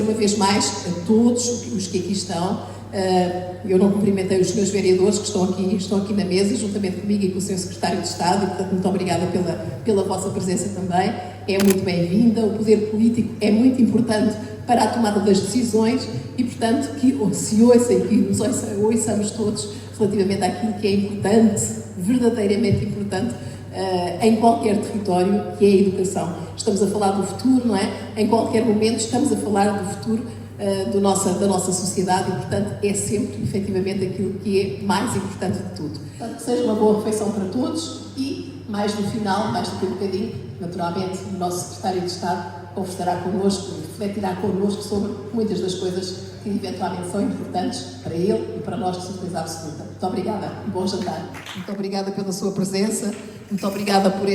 uma vez mais a todos os que aqui estão. Eu não cumprimentei os senhores vereadores que estão aqui na mesa, juntamente comigo e com o senhor secretário de Estado, e portanto muito obrigada pela vossa presença também. É muito bem-vinda. O poder político é muito importante para a tomada das decisões e, portanto, que se ouça e que nos ouçamos todos relativamente àquilo que é importante, verdadeiramente importante, em qualquer território, que é a educação. Estamos a falar do futuro, não é? Em qualquer momento estamos a falar do futuro da nossa sociedade e, portanto, é sempre, efetivamente, aquilo que é mais importante de tudo. Portanto, que seja uma boa refeição para todos e, mais no final, mais daqui a bocadinho, naturalmente, o nosso Secretário de Estado conversará connosco, refletirá connosco sobre muitas das coisas que eventualmente são importantes para ele e para nós, de certeza absoluta. Muito obrigada e bom jantar. Muito obrigada pela sua presença, muito obrigada por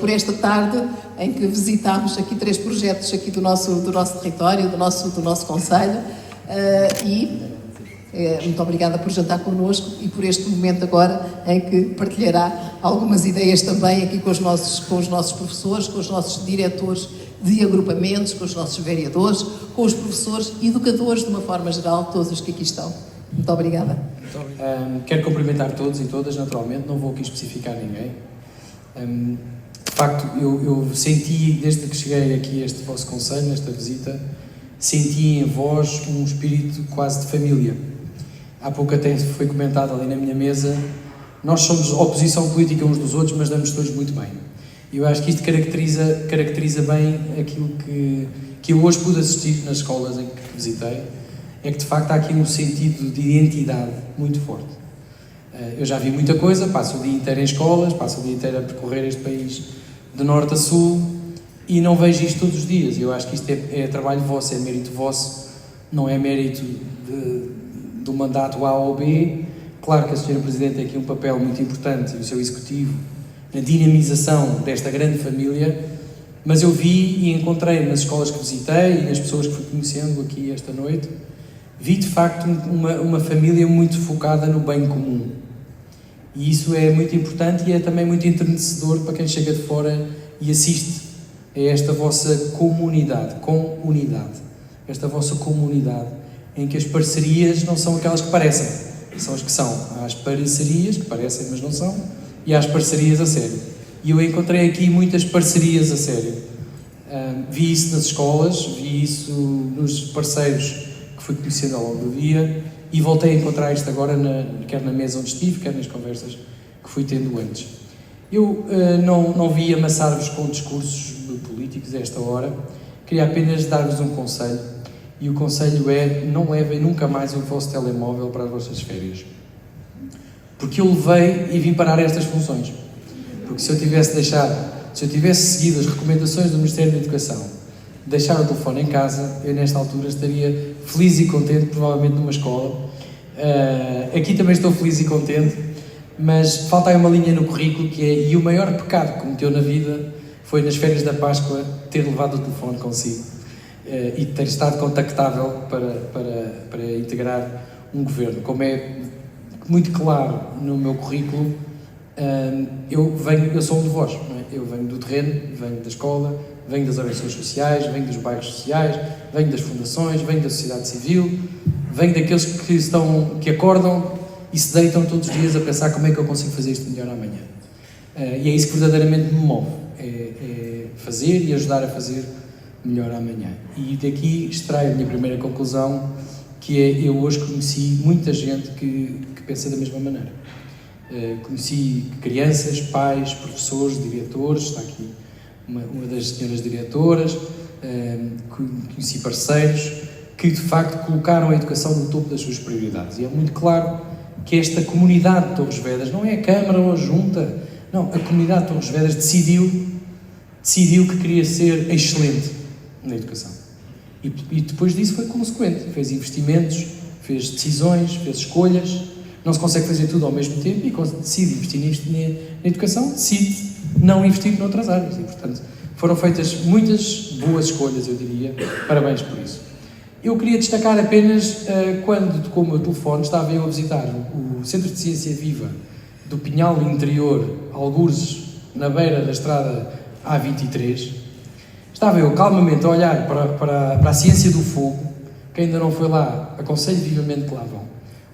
esta tarde em que visitámos aqui 3 projetos aqui do nosso território, do nosso concelho, muito obrigada por jantar connosco e por este momento agora em que partilhará algumas ideias também aqui com os nossos professores, com os nossos diretores de agrupamentos, com os nossos vereadores, com os professores e educadores de uma forma geral, todos os que aqui estão. Muito obrigada. Quero cumprimentar todos e todas, naturalmente, não vou aqui especificar ninguém. De facto, eu senti, desde que cheguei aqui a este vosso conselho, nesta visita, senti em vós um espírito quase de família. Há pouco até foi comentado ali na minha mesa, nós somos oposição política uns dos outros, mas damos todos muito bem. E eu acho que isto caracteriza bem aquilo que eu hoje pude assistir nas escolas em que visitei, é que de facto há aqui um sentido de identidade muito forte. Eu já vi muita coisa, passo o dia inteiro em escolas, passo o dia inteiro a percorrer este país de norte a sul e não vejo isto todos os dias. Eu acho que isto é trabalho vosso, é mérito vosso, não é mérito do mandato A ou B. Claro que a Sra. Presidente tem aqui um papel muito importante e o seu Executivo na dinamização desta grande família, mas eu vi e encontrei nas escolas que visitei e nas pessoas que fui conhecendo aqui esta noite, vi de facto uma família muito focada no bem comum. E isso é muito importante e é também muito enternecedor para quem chega de fora e assiste a esta vossa comunidade, esta vossa comunidade, em que as parcerias não são aquelas que parecem, são as que são. Há as parcerias que parecem, mas não são, e há as parcerias a sério. E eu encontrei aqui muitas parcerias a sério. Vi isso nas escolas, vi isso nos parceiros que fui conhecendo ao longo do dia e voltei a encontrar isto agora, quer na mesa onde estive, quer nas conversas que fui tendo antes. Eu não vi amassar-vos com discursos políticos a esta hora, queria apenas dar-vos um conselho, e o conselho é: não levem nunca mais o vosso telemóvel para as vossas férias. Porque eu levei e vim parar estas funções. Porque se eu tivesse seguido as recomendações do Ministério da Educação, deixar o telefone em casa, eu nesta altura estaria feliz e contente, provavelmente numa escola. Aqui também estou feliz e contente, mas falta aí uma linha no currículo que é: e o maior pecado que cometeu na vida foi nas férias da Páscoa ter levado o telefone consigo e ter estado contactável para integrar um governo. Como é muito claro no meu currículo, eu sou um de vós, não é? Eu venho do terreno, venho da escola, venho das organizações sociais, venho dos bairros sociais, venho das fundações, venho da sociedade civil, venho daqueles que acordam e se deitam todos os dias a pensar como é que eu consigo fazer isto melhor amanhã. E é isso que verdadeiramente me move, é fazer e ajudar a fazer melhor amanhã. E daqui extraio a minha primeira conclusão, que é: eu hoje conheci muita gente que pensa da mesma maneira. Conheci crianças, pais, professores, diretores, está aqui uma das senhoras diretoras, conheci parceiros que de facto colocaram a educação no topo das suas prioridades. E é muito claro que esta comunidade de Torres Vedras, não é a Câmara ou a Junta, não, a comunidade de Torres Vedras decidiu que queria ser excelente na educação. E depois disso foi consequente, fez investimentos, fez decisões, fez escolhas. Não se consegue fazer tudo ao mesmo tempo e quando decide investir na educação, decide não investir noutras áreas. E, portanto, foram feitas muitas boas escolhas, eu diria. Parabéns por isso. Eu queria destacar apenas quando tocou o meu telefone, estava eu a visitar o Centro de Ciência Viva do Pinhal Interior, algures na beira da estrada A23. Estava eu calmamente a olhar para a ciência do fogo Quem ainda não foi lá, aconselho vivamente que lá vão.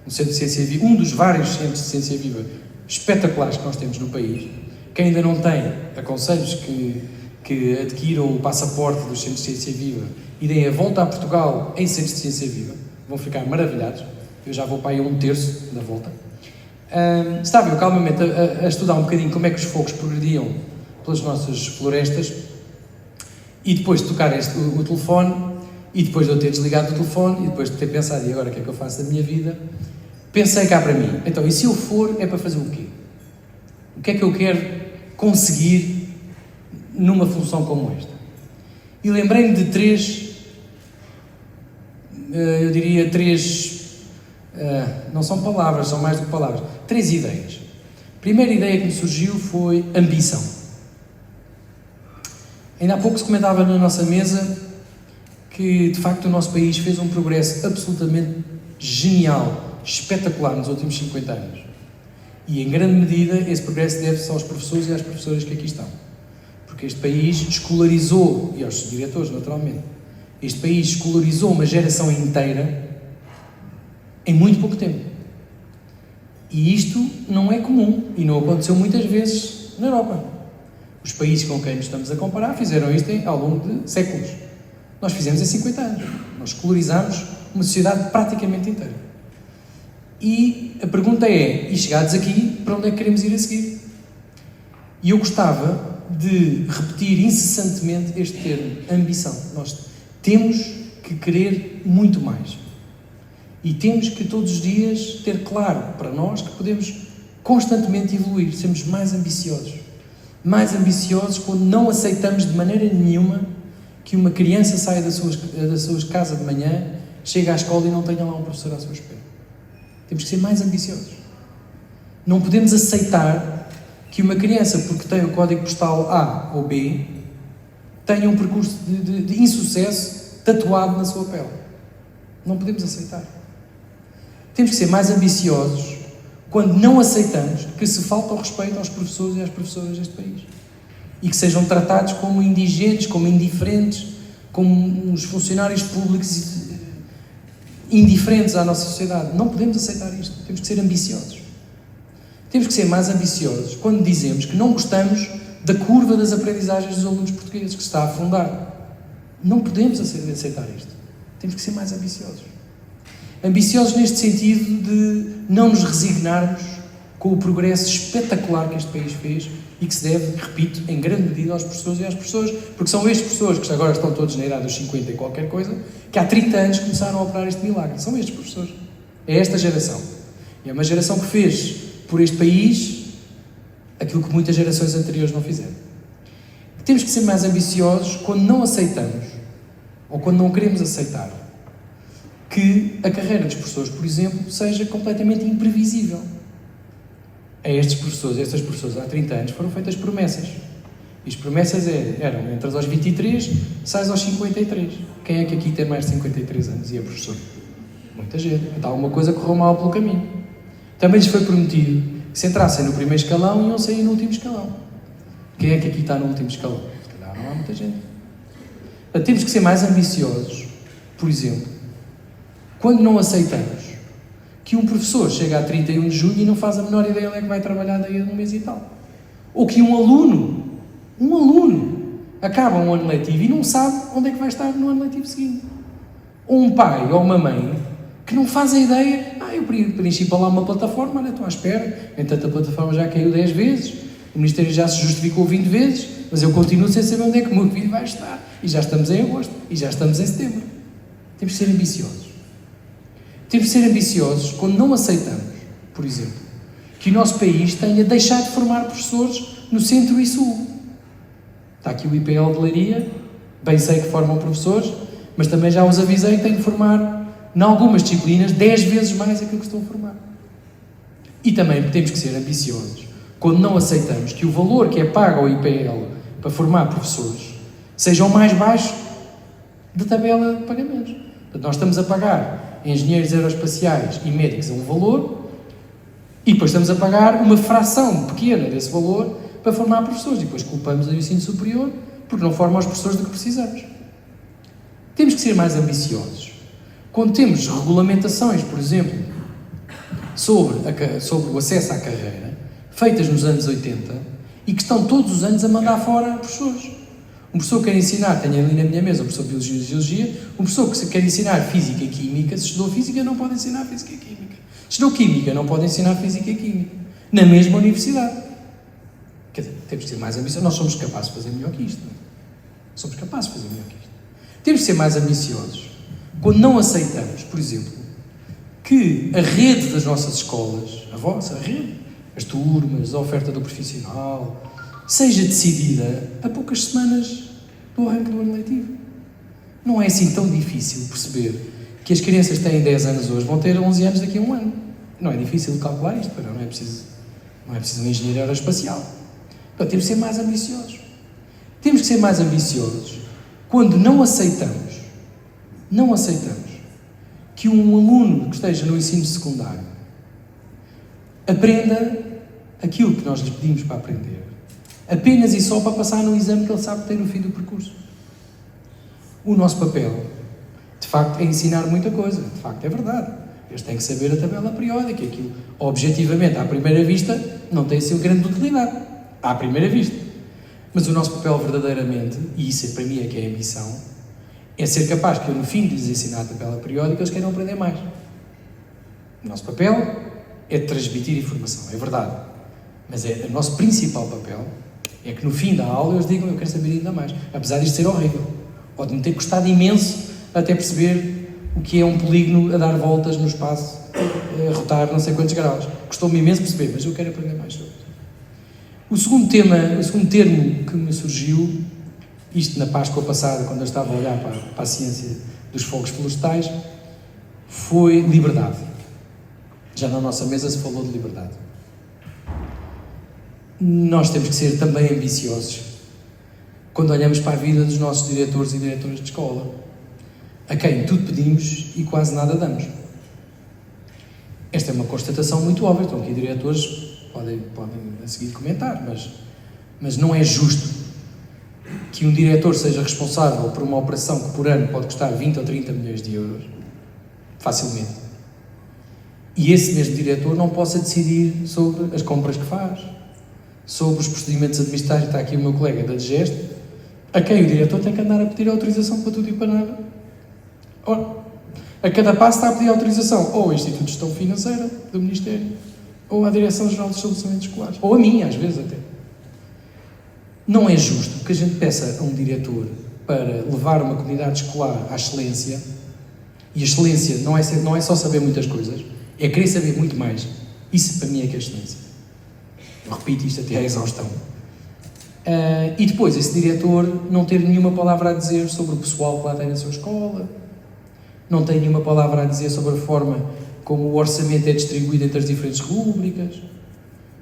Um centro de ciência viva, um dos vários centros de ciência viva espetaculares que nós temos no país. Quem ainda não tem, aconselho-vos que adquiram o passaporte dos centros de ciência viva e deem a volta a Portugal em centros de ciência viva. Vão ficar maravilhados. Eu já vou para aí 1/3 da volta. Estava eu calmamente a estudar um bocadinho como é que os fogos progrediam pelas nossas florestas e depois de tocar o telefone e depois de eu ter desligado o telefone e depois de ter pensado, e agora o que é que eu faço da minha vida? Pensei cá para mim, então, e se eu for, é para fazer o quê? O que é que eu quero conseguir numa função como esta? E lembrei-me de três, não são palavras, são mais do que palavras, 3 ideias. A primeira ideia que me surgiu foi ambição. Ainda há pouco se comentava na nossa mesa que, de facto, o nosso país fez um progresso absolutamente genial, espetacular nos últimos 50 anos. E, em grande medida, esse progresso deve-se aos professores e às professoras que aqui estão. Porque este país escolarizou, e aos diretores, naturalmente, este país escolarizou uma geração inteira em muito pouco tempo. E isto não é comum, e não aconteceu muitas vezes na Europa. Os países com quem nos estamos a comparar fizeram isto ao longo de séculos. Nós fizemos em 50 anos. Nós escolarizámos uma sociedade praticamente inteira. E a pergunta é, e chegados aqui, para onde é que queremos ir a seguir? E eu gostava de repetir incessantemente este termo, ambição. Nós temos que querer muito mais. E temos que todos os dias ter claro para nós que podemos constantemente evoluir, sermos mais ambiciosos. Mais ambiciosos quando não aceitamos de maneira nenhuma que uma criança saia da sua casa de manhã, chegue à escola e não tenha lá um professor à sua espera. Temos que ser mais ambiciosos. Não podemos aceitar que uma criança, porque tem o código postal A ou B, tenha um percurso de insucesso tatuado na sua pele. Não podemos aceitar. Temos que ser mais ambiciosos quando não aceitamos que se falta o respeito aos professores e às professoras deste país. E que sejam tratados como indigentes, como indiferentes, como uns funcionários públicos indiferentes à nossa sociedade. Não podemos aceitar isto. Temos que ser ambiciosos. Temos que ser mais ambiciosos quando dizemos que não gostamos da curva das aprendizagens dos alunos portugueses, que se está a afundar. Não podemos aceitar isto. Temos que ser mais ambiciosos. Ambiciosos neste sentido de não nos resignarmos com o progresso espetacular que este país fez e que se deve, repito, em grande medida aos professores e às professoras, porque são estes professores, que agora estão todos na idade dos 50 e qualquer coisa, que há 30 anos começaram a operar este milagre. São estes professores. É esta geração. E é uma geração que fez por este país aquilo que muitas gerações anteriores não fizeram. Temos que ser mais ambiciosos quando não aceitamos, ou quando não queremos aceitar, que a carreira dos professores, por exemplo, seja completamente imprevisível. A estas professores há 30 anos foram feitas promessas. E as promessas eram, entras aos 23, sais aos 53. Quem é que aqui tem mais de 53 anos e é professor? Muita gente. Então alguma coisa correu mal pelo caminho. Também lhes foi prometido que se entrassem no primeiro escalão iam sair no último escalão. Quem é que aqui está no último escalão? Se calhar não há muita gente. Então, temos que ser mais ambiciosos, por exemplo, quando não aceitamos que um professor chega a 31 de julho e não faz a menor ideia onde é que vai trabalhar daí a um mês e tal. Ou que um aluno acaba um ano letivo e não sabe onde é que vai estar no ano letivo seguinte. Ou um pai ou uma mãe que não faz a ideia, eu preenchi para lá uma plataforma, olha, estou à espera, entanto a plataforma já caiu 10 vezes, o Ministério já se justificou 20 vezes, mas eu continuo sem saber onde é que o meu filho vai estar. E já estamos em agosto, e já estamos em setembro. Temos que ser ambiciosos. Temos que ser ambiciosos quando não aceitamos, por exemplo, que o nosso país tenha deixado de formar professores no centro e sul. Está aqui o IPL de Leiria, bem sei que formam professores, mas também já os avisei que têm de formar, em algumas disciplinas, 10 vezes mais aquilo que estão a formar. E também temos que ser ambiciosos quando não aceitamos que o valor que é pago ao IPL para formar professores seja o mais baixo da tabela de pagamentos. Portanto, nós estamos a pagar engenheiros aeroespaciais e médicos a um valor e depois estamos a pagar uma fração pequena desse valor para formar professores. E depois culpamos o ensino superior porque não forma os professores do que precisamos. Temos que ser mais ambiciosos Quando temos regulamentações, por exemplo, sobre o acesso à carreira, feitas nos anos 80, e que estão todos os anos a mandar fora professores. Um professor que quer ensinar, tenho ali na minha mesa um professor de Biologia e Geologia, um professor que quer ensinar Física e Química, se estudou Física não pode ensinar Física e Química. Se estudou Química não pode ensinar Física e Química. Na mesma universidade. Quer dizer, temos de ser mais ambiciosos. Nós somos capazes de fazer melhor que isto. Somos capazes de fazer melhor que isto. Temos de ser mais ambiciosos quando não aceitamos, por exemplo, que a rede das nossas escolas, a vossa rede, as turmas, a oferta do profissional, seja decidida a poucas semanas do arranque do ano letivo. Não é assim tão difícil perceber que as crianças que têm 10 anos hoje vão ter 11 anos daqui a um ano. Não é difícil de calcular isto, não é preciso um engenheiro aeroespacial. Então temos que ser mais ambiciosos. Temos que ser mais ambiciosos quando não aceitamos que um aluno que esteja no ensino secundário aprenda aquilo que nós lhe pedimos para aprender, apenas e só para passar no exame que ele sabe ter no fim do percurso. O nosso papel, de facto, é ensinar muita coisa. De facto, é verdade. Eles têm que saber a tabela periódica. Aquilo, objetivamente, à primeira vista, não tem assim grande utilidade. À primeira vista. Mas o nosso papel, verdadeiramente, e isso para mim é que é a ambição, é ser capaz que eu, no fim de lhes ensinar a tabela periódica, eles queiram aprender mais. O nosso papel é transmitir informação. É verdade. Mas o nosso principal papel é que, no fim da aula, eles digam: eu quero saber ainda mais. Apesar disto ser horrível. Ou de me ter custado imenso até perceber o que é um polígono a dar voltas no espaço, a rotar não sei quantos graus. Custou-me imenso perceber, mas eu quero aprender mais sobre isso. O segundo termo que me surgiu, isto na Páscoa passada, quando eu estava a olhar para a ciência dos fogos florestais, foi liberdade. Já na nossa mesa se falou de liberdade. Nós temos que ser também ambiciosos quando olhamos para a vida dos nossos diretores e diretoras de escola, a quem tudo pedimos e quase nada damos. Esta é uma constatação muito óbvia. Estão aqui diretores, podem a seguir comentar, mas não é justo que um diretor seja responsável por uma operação que por ano pode custar 20 ou 30 milhões de euros, facilmente, e esse mesmo diretor não possa decidir sobre as compras que faz, sobre os procedimentos administrativos. Está aqui o meu colega da DGEST, a quem o diretor tem que andar a pedir autorização para tudo e para nada. Ora, a cada passo está a pedir autorização ou ao Instituto de Gestão Financeira do Ministério, ou à Direção-Geral dos Estabelecimentos Escolares, ou a mim, às vezes até. Não é justo que a gente peça a um diretor para levar uma comunidade escolar à excelência, e a excelência não é só saber muitas coisas, é querer saber muito mais. Isso para mim é que é excelência. Eu repito isto até à exaustão. E depois esse diretor não ter nenhuma palavra a dizer sobre o pessoal que lá tem na sua escola, não tem nenhuma palavra a dizer sobre a forma como o orçamento é distribuído entre as diferentes rúbricas,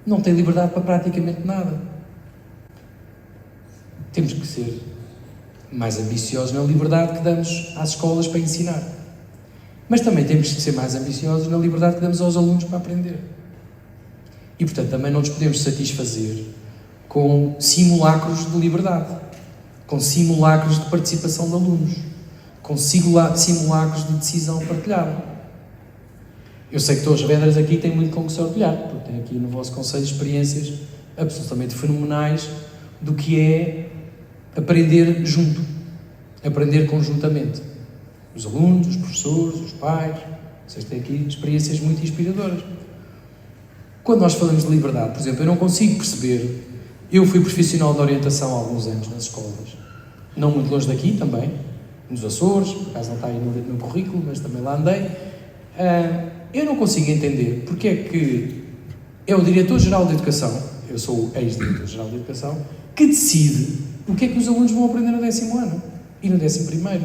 não tem liberdade para praticamente nada. Temos que ser mais ambiciosos na liberdade que damos às escolas para ensinar, mas também temos que ser mais ambiciosos na liberdade que damos aos alunos para aprender. E, portanto, também não nos podemos satisfazer com simulacros de liberdade, com simulacros de participação de alunos, com simulacros de decisão partilhada. Eu sei que todos os vedras aqui têm muito com que se orgulhar, porque têm aqui no vosso conselho experiências absolutamente fenomenais do que é aprender junto, aprender conjuntamente. Os alunos, os professores, os pais, vocês têm aqui experiências muito inspiradoras. Quando nós falamos de liberdade, por exemplo, eu não consigo perceber. Eu fui profissional de orientação há alguns anos nas escolas, não muito longe daqui também, nos Açores, por acaso não está aí no currículo, mas também lá andei. Eu não consigo entender porque é que é o Diretor-Geral de Educação, eu sou o ex-Diretor-Geral de Educação, que decide o que é que os alunos vão aprender no 10º ano, e no 11º,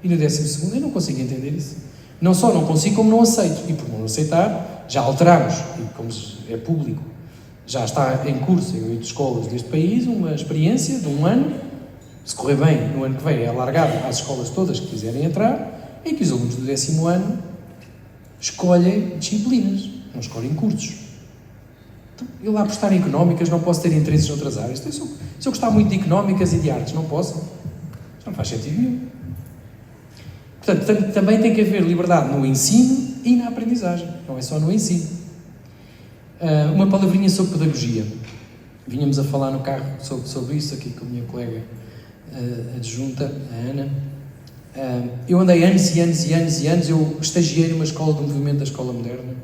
e no 12º. Eu não consigo entender isso. Não só não consigo, como não aceito. E por não aceitar, já alterámos, e como é público, já está em curso em 8 escolas deste país, uma experiência de um ano, se correr bem, no ano que vem é alargada às escolas todas que quiserem entrar, em que os alunos do 10º ano escolhem disciplinas, não escolhem cursos. Então, eu lá por estar em económicas não posso ter interesses noutras áreas. Então, se eu gostar muito de económicas e de artes, não posso. Isto não faz sentido nenhum. Portanto, também tem que haver liberdade no ensino e na aprendizagem, não é só no ensino. Uma palavrinha sobre pedagogia. Vínhamos a falar no carro sobre isso aqui com a minha colega adjunta, a Ana. Eu andei anos e anos, eu estagiei numa escola do movimento da Escola Moderna,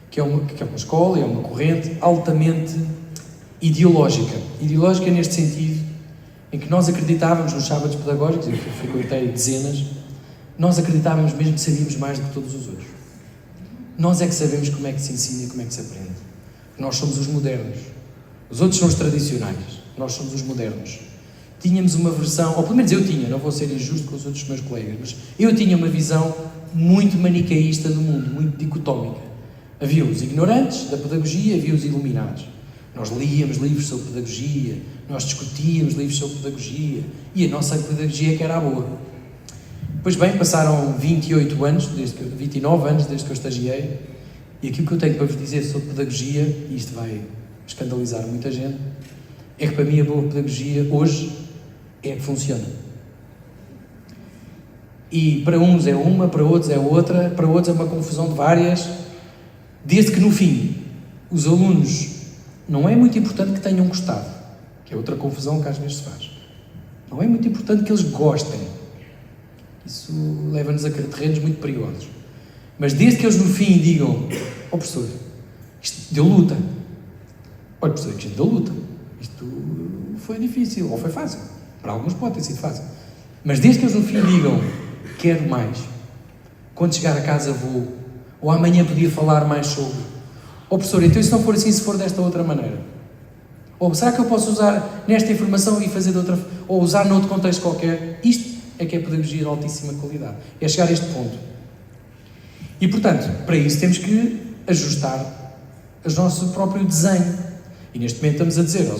que é uma escola, é uma corrente altamente ideológica. Ideológica neste sentido, em que nós acreditávamos nos sábados pedagógicos, em que eu frequentei dezenas, nós acreditávamos mesmo que sabíamos mais do que todos os outros. Nós é que sabemos como é que se ensina e como é que se aprende. Nós somos os modernos. Os outros são os tradicionais. Nós somos os modernos. Tínhamos uma versão, ou pelo menos eu tinha, não vou ser injusto com os outros meus colegas, mas eu tinha uma visão muito manicaísta do mundo, muito dicotómica. Havia os ignorantes da pedagogia, havia os iluminados. Nós líamos livros sobre pedagogia, nós discutíamos livros sobre pedagogia, e a nossa pedagogia que era a boa. Pois bem, passaram 29 anos desde que eu estagiei, e aquilo que eu tenho para vos dizer sobre pedagogia, e isto vai escandalizar muita gente, é que para mim a boa pedagogia hoje é que funciona. E para uns é uma, para outros é outra, para outros é uma confusão de várias, desde que no fim os alunos, não é muito importante que tenham gostado, que é outra confusão que às vezes se faz. Não é muito importante que eles gostem. Isso leva-nos a terrenos muito perigosos. Mas desde que eles no fim digam: ó professor, isto deu luta. Olha professor, isto deu luta. Isto foi difícil, ou foi fácil. Para alguns pode ter sido fácil. Mas desde que eles no fim digam: quero mais. Quando chegar a casa vou. Ou amanhã podia falar mais sobre. Ó professor, então se não for assim, se for desta outra maneira? Ou será que eu posso usar nesta informação e fazer de outra... Ou usar noutro contexto qualquer? Isto é que é pedagogia de altíssima qualidade. É chegar a este ponto. E, portanto, para isso temos que ajustar o nosso próprio desenho. E neste momento estamos a dizer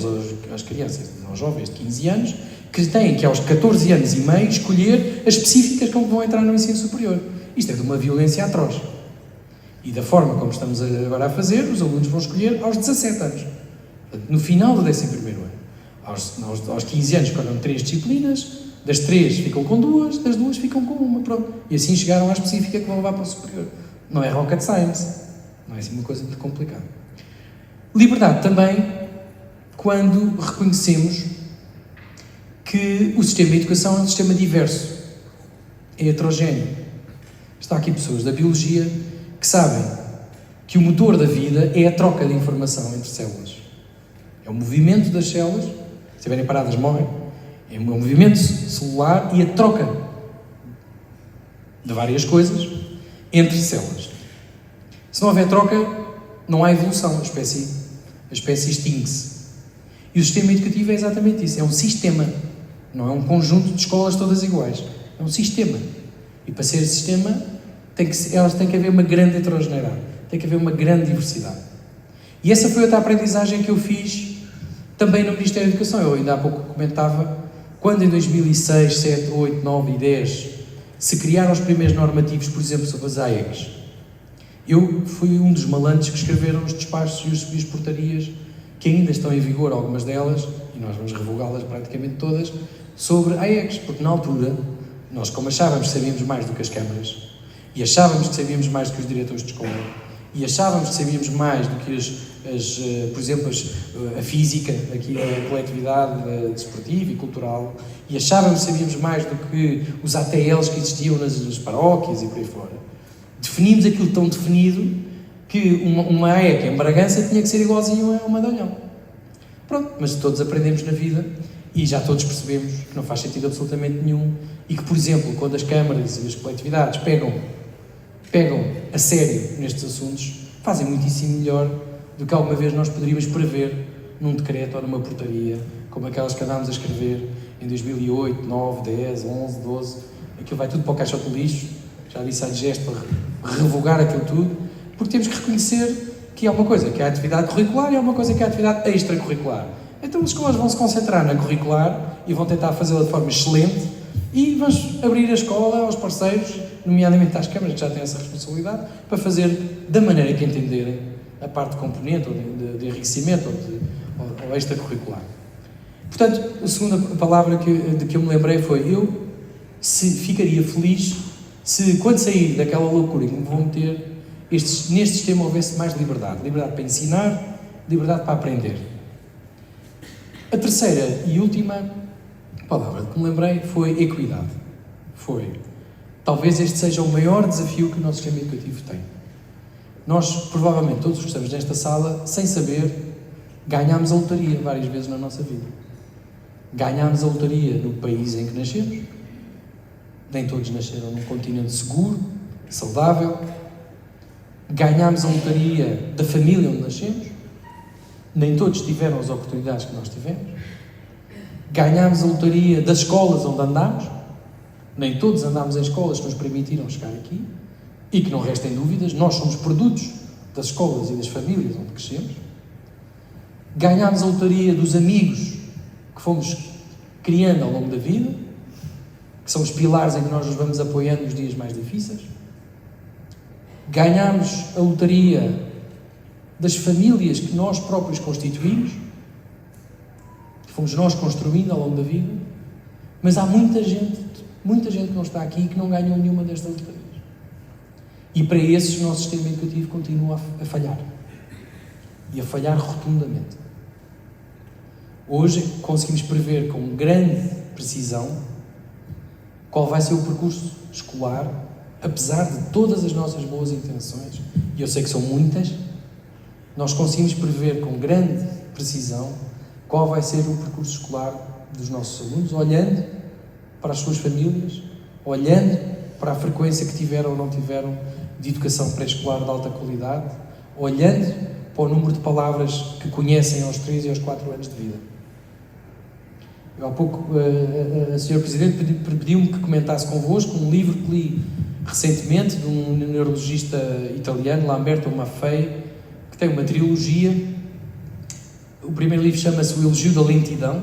às crianças, aos jovens de 15 anos, que têm que aos 14 anos e meio escolher as específicas com que vão entrar no ensino superior. Isto é de uma violência atroz. E da forma como estamos agora a fazer, os alunos vão escolher aos 17 anos. Portanto, no final do 11º ano. Aos 15 anos escolhem 3 disciplinas, das 3 ficam com 2, das 2 ficam com 1, pronto. E assim chegaram à específica que vão levar para o superior. Não é rocket science. Não é assim uma coisa muito complicada. Liberdade também, quando reconhecemos que o sistema de educação é um sistema diverso, é heterogéneo. Está aqui pessoas da biologia que sabem que o motor da vida é a troca de informação entre células. É o movimento das células, se estiverem paradas morrem, é o movimento celular e a troca de várias coisas entre células. Se não houver troca, não há evolução, a espécie extingue-se. E o sistema educativo é exatamente isso, é um sistema, não é um conjunto de escolas todas iguais, é um sistema. E para ser sistema, tem que haver uma grande heterogeneidade, tem que haver uma grande diversidade. E essa foi outra aprendizagem que eu fiz também no Ministério da Educação. Eu ainda há pouco comentava, quando em 2006, 7, 8, 9 e 10 se criaram os primeiros normativos, por exemplo, sobre as AECs, eu fui um dos malandros que escreveram os despachos e as portarias, que ainda estão em vigor, algumas delas, e nós vamos revogá-las praticamente todas, sobre AECs, porque na altura, nós como achávamos que sabíamos mais do que as câmaras, e achávamos que sabíamos mais do que os diretores de escola, e achávamos que sabíamos mais do que por exemplo, a física, aqui a coletividade desportiva e cultural, e achávamos que sabíamos mais do que os ATLs que existiam nas paróquias e por aí fora. Definimos aquilo tão definido que uma AEC em Bragança tinha que ser igualzinho a uma de Olhão. Pronto, mas todos aprendemos na vida e já todos percebemos que não faz sentido absolutamente nenhum e que, por exemplo, quando as câmaras e as coletividades pegam a sério nestes assuntos, fazem muitíssimo melhor do que alguma vez nós poderíamos prever num decreto ou numa portaria, como aquelas que andámos a escrever em 2008, 9, 10, 11, 12. Aquilo vai tudo para o caixote de lixo, já disse a gesto para revogar aquilo tudo, porque temos que reconhecer que há uma coisa que é a atividade curricular e há uma coisa que é a atividade extracurricular. Então as escolas vão se concentrar na curricular e vão tentar fazê-la de forma excelente e vamos abrir a escola aos parceiros, nomeadamente às câmaras que já têm essa responsabilidade, para fazer da maneira que entenderem a parte de componente ou de enriquecimento ou extracurricular. Portanto, a segunda palavra de que eu me lembrei foi: eu ficaria feliz Se quando sair daquela loucura que me vou meter, neste sistema houvesse mais liberdade. Liberdade para ensinar, liberdade para aprender. A terceira e última palavra que me lembrei foi equidade. Talvez este seja o maior desafio que o nosso sistema educativo tem. Nós, provavelmente, todos os que estamos nesta sala, sem saber, ganhámos a lotaria várias vezes na nossa vida. Ganhámos a lotaria no país em que nascemos. Nem todos nasceram num continente seguro, saudável. Ganhámos a lotaria da família onde nascemos. Nem todos tiveram as oportunidades que nós tivemos. Ganhámos a lotaria das escolas onde andámos. Nem todos andámos em escolas que nos permitiram chegar aqui. E que não restem dúvidas, nós somos produtos das escolas e das famílias onde crescemos. Ganhámos a lotaria dos amigos que fomos criando ao longo da vida, que são os pilares em que nós nos vamos apoiando nos dias mais difíceis. Ganhámos a lotaria das famílias que nós próprios constituímos, que fomos nós construindo ao longo da vida, mas há muita gente que não está aqui e que não ganhou nenhuma destas lotarias. E para esses o nosso sistema educativo continua a falhar. E a falhar rotundamente. Hoje conseguimos prever com grande precisão qual vai ser o percurso escolar, apesar de todas as nossas boas intenções, e eu sei que são muitas, nós conseguimos prever com grande precisão qual vai ser o percurso escolar dos nossos alunos, olhando para as suas famílias, olhando para a frequência que tiveram ou não tiveram de educação pré-escolar de alta qualidade, olhando para o número de palavras que conhecem aos 3 e aos 4 anos de vida. Eu, há pouco, a Sra. Presidente pediu-me que comentasse convosco um livro que li recentemente de um neurologista italiano, Lamberto Maffei, que tem uma trilogia. O primeiro livro chama-se O Elogio da Lentidão,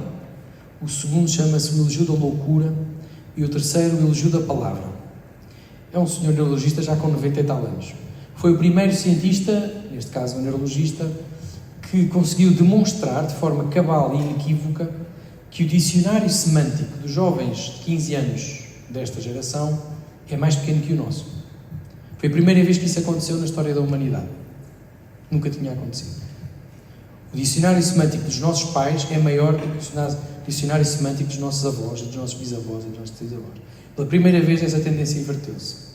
o segundo chama-se O Elogio da Loucura e o terceiro O Elogio da Palavra. É um senhor neurologista já com 90 e tal anos. Foi o primeiro cientista, neste caso um neurologista, que conseguiu demonstrar de forma cabal e inequívoca que o dicionário semântico dos jovens de 15 anos desta geração é mais pequeno que o nosso. Foi a primeira vez que isso aconteceu na história da humanidade. Nunca tinha acontecido. O dicionário semântico dos nossos pais é maior do que o dicionário semântico dos nossos avós, dos nossos bisavós e dos nossos trisavós. Pela primeira vez essa tendência inverteu-se.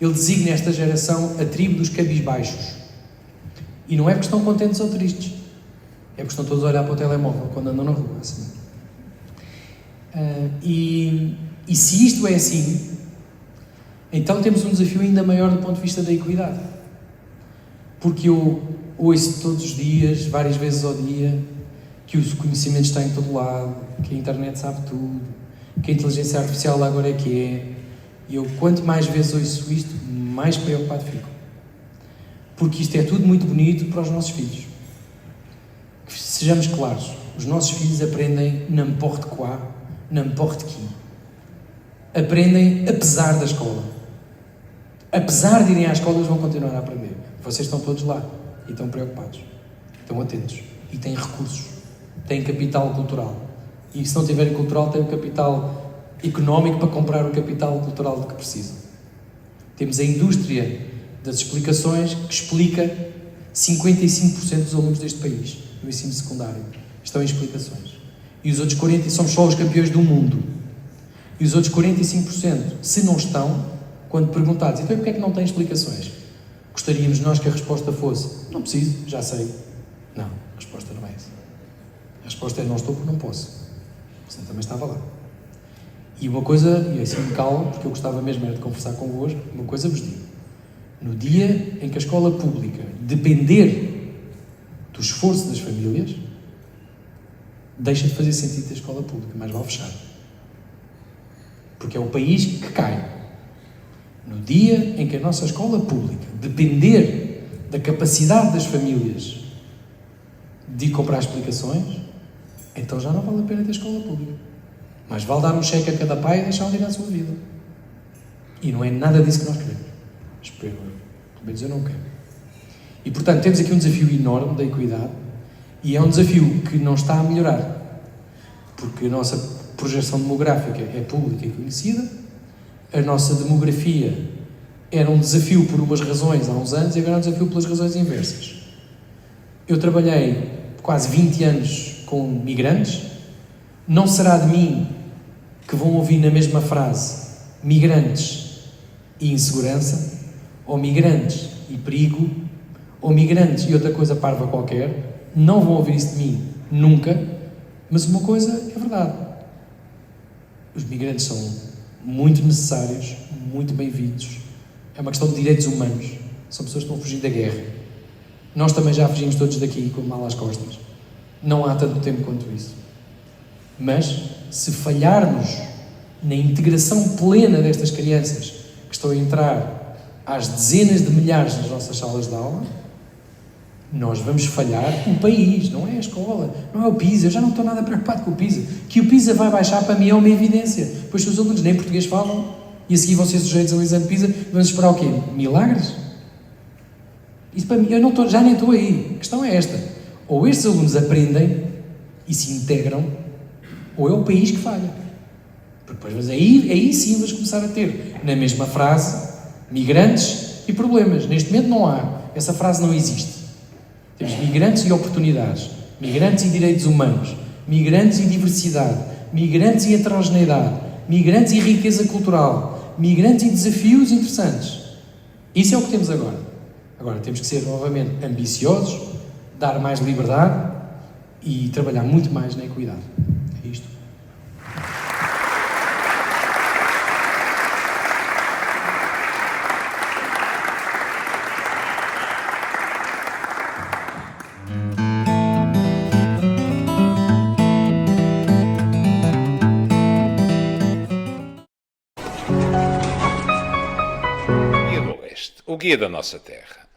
Ele designa esta geração a tribo dos cabisbaixos. E não é porque estão contentes ou tristes. É porque estão todos a olhar para o telemóvel quando andam na rua. Assim. E se isto é assim, então temos um desafio ainda maior do ponto de vista da equidade. Porque eu ouço todos os dias, várias vezes ao dia, que o conhecimento está em todo lado, que a internet sabe tudo, que a inteligência artificial agora é que é. E eu, quanto mais vezes ouço isto, mais preocupado fico. Porque isto é tudo muito bonito para os nossos filhos. Que sejamos claros, os nossos filhos aprendem n'importe quoi, n'importe qui. Aprendem apesar da escola. Apesar de irem à escola, eles vão continuar a aprender. Vocês estão todos lá e estão preocupados, estão atentos e têm recursos, têm capital cultural. E se não tiverem cultural, têm o capital económico para comprar o capital cultural de que precisam. Temos a indústria das explicações que explica 55% dos alunos deste país, no ensino secundário, estão em explicações. E os outros 40% somos só os campeões do mundo. E os outros 45%, se não estão, quando perguntados, então porquê é que não têm explicações? Gostaríamos nós que a resposta fosse, não preciso, já sei. Não, a resposta não é essa. A resposta é, não estou porque não posso. Você também estava lá. E uma coisa, e assim me calo, porque eu gostava mesmo era de conversar convosco, uma coisa vos digo. No dia em que a escola pública depender do esforço das famílias, deixa de fazer sentido a escola pública, mas vale fechar. Porque é o país que cai. No dia em que a nossa escola pública depender da capacidade das famílias de comprar explicações, então já não vale a pena ter escola pública. Mas vale dar um cheque a cada pai e deixá-lo ir à sua vida. E não é nada disso que nós queremos. Espero eu. Pelo menos eu não quero. E, portanto, temos aqui um desafio enorme da equidade e é um desafio que não está a melhorar. Porque a nossa projeção demográfica é pública e conhecida, a nossa demografia era um desafio por umas razões há uns anos e agora é um desafio pelas razões inversas. Eu trabalhei quase 20 anos com migrantes, não será de mim que vão ouvir na mesma frase migrantes e insegurança, ou migrantes e perigo, ou migrantes e outra coisa parva qualquer. Não vão ouvir isso de mim nunca, mas uma coisa é verdade: os migrantes são muito necessários, muito bem-vindos. É uma questão de direitos humanos. São pessoas que estão fugindo da guerra. Nós também já fugimos todos daqui com mal às costas. Não há tanto tempo quanto isso. Mas, se falharmos na integração plena destas crianças que estão a entrar às dezenas de milhares nas nossas salas de aula, nós vamos falhar o país, não é a escola, não é o PISA. Eu já não estou nada preocupado com o PISA. Que o PISA vai baixar, para mim, é uma evidência. Pois se os alunos nem português falam e a seguir vão ser sujeitos ao exame PISA, vamos esperar o quê? Milagres? Isso para mim, eu não estou, já nem estou aí. A questão é esta: ou estes alunos aprendem e se integram, ou é o país que falha. Porque depois, aí sim vamos começar a ter, na mesma frase, migrantes e problemas. Neste momento não há. Essa frase não existe. Temos migrantes e oportunidades, migrantes e direitos humanos, migrantes e diversidade, migrantes e heterogeneidade, migrantes e riqueza cultural, migrantes e desafios interessantes. Isso é o que temos agora. Agora temos que ser novamente ambiciosos, dar mais liberdade e trabalhar muito mais na equidade. É isto. O Guia da Nossa Terra.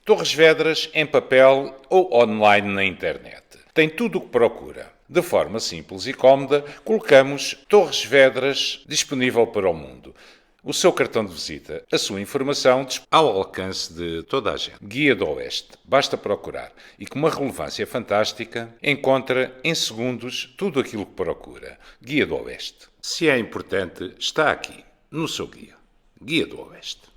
Torres Vedras em papel ou online na internet. Tem tudo o que procura. De forma simples e cómoda, colocamos Torres Vedras disponível para o mundo. O seu cartão de visita, a sua informação ao alcance de toda a gente. Guia do Oeste. Basta procurar. E com uma relevância fantástica, encontra em segundos tudo aquilo que procura. Guia do Oeste. Se é importante, está aqui, no seu guia. Guia do Oeste.